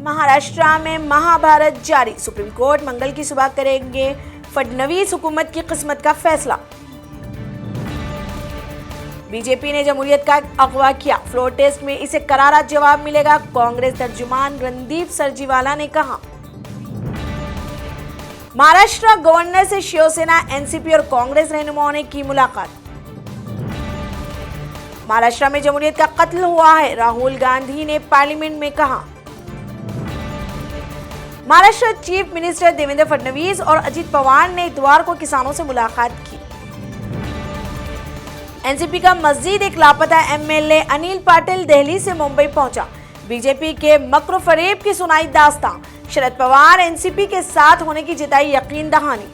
महाराष्ट्र में महाभारत जारी। Supreme court मंगल की सुबह करेंगे फडणवीस हुकूमत की किस्मत का फैसला। बीजेपी ने जमहूरियत का अगवा किया, फ्लोर टेस्ट में इसे करारा जवाब मिलेगा, कांग्रेस तर्जुमान रणदीप सरजीवाला ने कहा। महाराष्ट्र गवर्नर से शिवसेना, एनसीपी और कांग्रेस रहनुमाओं ने की मुलाकात। महाराष्ट्र में जमहूरियत का कत्ल हुआ है, राहुल गांधी ने पार्लियामेंट में कहा। महाराष्ट्र चीफ मिनिस्टर देवेंद्र फडणवीस और अजित पवार ने इतवार को किसानों से मुलाकात की। एनसीपी का मजीद एक लापता एमएलए अनिल पाटिल दिल्ली से मुंबई पहुंचा। बीजेपी के मक्र फरेब की सुनाई दास्तां, शरद पवार एनसीपी के साथ होने की जताई यकीन दहानी।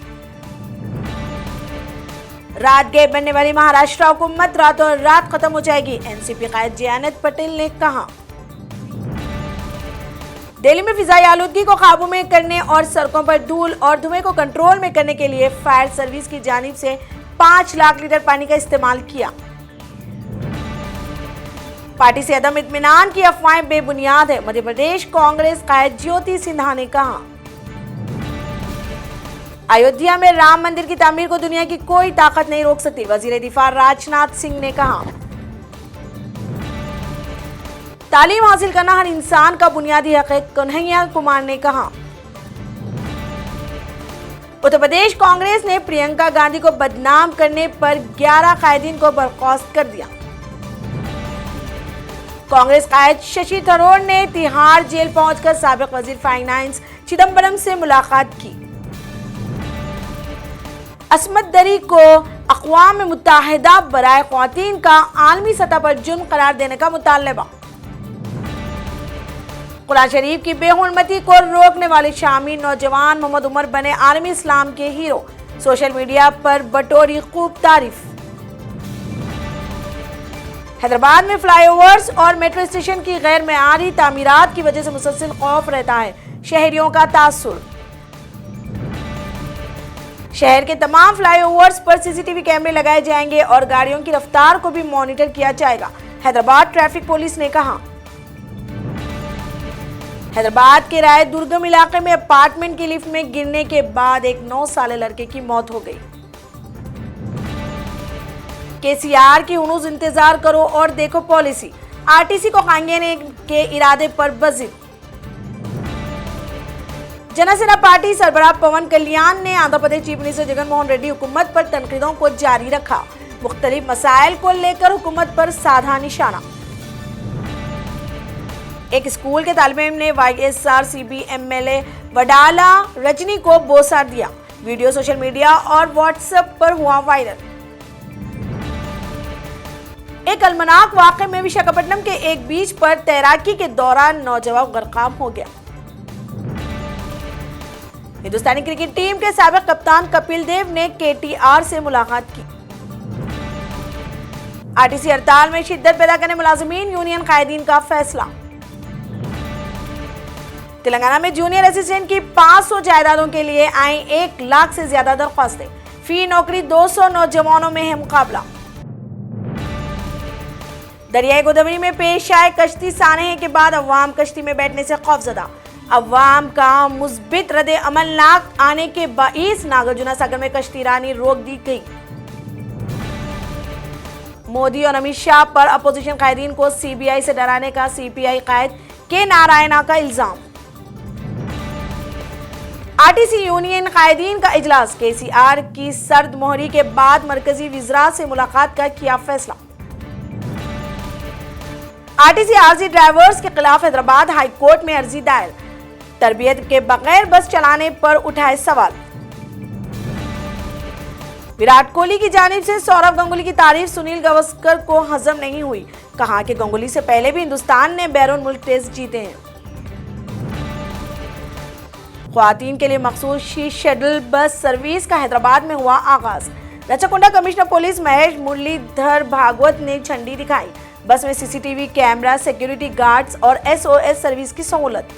रात गए बनने वाली महाराष्ट्र हुकूमत रातों रात खत्म हो जाएगी, एनसीपी कायद जयंत पटेल ने कहा। दिल्ली में फिजाई आलूदगी को काबू में करने और सड़कों पर धूल और धुएं को कंट्रोल में करने के लिए फायर सर्विस की जानिब से 5 लाख लीटर पानी का इस्तेमाल किया। पार्टी से अदम इत्मीनान की अफवाहें बेबुनियाद है, मध्य प्रदेश कांग्रेस कायद ज्योति सिन्हा ने कहा। अयोध्या में राम मंदिर की तामीर को दुनिया की कोई ताकत नहीं रोक सकती, वजीर दिफा राजनाथ सिंह ने कहा। तालीम हासिल करना हर इंसान का बुनियादी हक है, कन्हैया कुमार ने कहा। उत्तर प्रदेश कांग्रेस ने प्रियंका गांधी को बदनाम करने पर 11 कायदीन को बर्खास्त कर दिया। कांग्रेस कायद शशि थरूर ने तिहाड़ जेल पहुंचकर साबिक वजीर फाइनेंस चिदंबरम से मुलाकात की। असमत दरी को अक़वाम मुत्तहिदा बराए ख़वातीन का आलमी सतह पर जुर्म करार देने का मुतालबा। कुरान शरीफ की बेहुरमती को रोकने वाले शामी नौजवान मोहम्मद उमर बने आलमी इस्लाम के हीरो, सोशल मीडिया पर बटोरी खूब तारीफ। हैदराबाद में फ्लाईओवर्स और मेट्रो स्टेशन की गैर मेयारी तामीरात की वजह से मुसलसल खौफ रहता है, शहरियों का तासुर। शहर के तमाम फ्लाईओवर्स पर सीसीटीवी कैमरे लगाए जाएंगे और गाड़ियों की रफ्तार को भी मॉनिटर किया जाएगा, हैदराबाद ट्रैफिक पुलिस ने कहा। हैदराबाद के राय दुर्गम इलाके में अपार्टमेंट की लिफ्ट में गिरने के बाद एक 9 साल लड़के की मौत हो गई। केसीआर की हुनूज इंतजार करो और देखो पॉलिसी, आरटीसी को खांगेने के इरादे पर बजिद। जनसेना पार्टी सरबराह पवन कल्याण ने आंध्र प्रदेश चीफ मिनिस्टर जगनमोहन रेड्डी हुकूमत पर तनकीदों को जारी रखा, मुख्तलिफ मसाइल को लेकर हुकूमत पर साधा निशाना। एक स्कूल के तालिब इल्म ने वाईएसआरसीपी एमएलए वडाला रजनी को बोसा दिया, वीडियो सोशल मीडिया और व्हाट्सएप पर हुआ वायरल। एक अलमनाक वाक़े में विशाखापट्टनम के एक बीच पर तैराकी के दौरान नौजवान गर्काब हो गया। हिंदुस्तानी क्रिकेट टीम के साबिक कप्तान कपिल देव ने केटीआर से मुलाकात की। आरटीसी हड़ताल में शिद्दत पैदा करने मुलाजिमीन यूनियन कायदीन का फैसला। तेलंगाना में जूनियर असिस्टेंट की 500 जायदादों के लिए आई 1 लाख से ज्यादा दरख्वास्तें, फी नौकरी 200 नौजवानों में है मुकाबला। दरियाई गोदावरी में पेश आए कश्ती सानहे के बाद अवाम कश्ती में बैठने से खौफजदा, अवाम का मुस्बित रद्द अमल नाक आने के बाईस नागार्जुना सागर में कश्ती रानी रोक दी गई। मोदी और अमित शाह पर अपोजिशन कायदीन को सीबीआई से डराने का सीपीआई कायद के नारायणा का इल्जाम। आरटीसी यूनियन कायदीन का इजलास, केसीआर की सर्द मोहरी के बाद मरकजी वज़रा से मुलाकात का किया फैसला। आरटीसी आरजी ड्राइवर्स के खिलाफ हैदराबाद हाई कोर्ट में अर्जी दायर, तरबियत के बगैर बस चलाने पर उठाए सवाल। विराट कोहली की जानिब से सौरव गांगुली की तारीफ सुनील गावस्कर को हजम नहीं हुई, कहा कि गांगुली से पहले भी हिंदुस्तान ने बैरून मुल्क टेस्ट जीते हैं। ख्वातीन के लिए मखसूस शेड्यूल बस सर्विस का हैदराबाद में हुआ आगाज। रचकुंडा कमिश्नर पुलिस महेश मुरलीधर भागवत ने झंडी दिखाई, बस में सीसीटीवी कैमरा, सिक्योरिटी गार्ड्स और एसओएस सर्विस की सहूलत।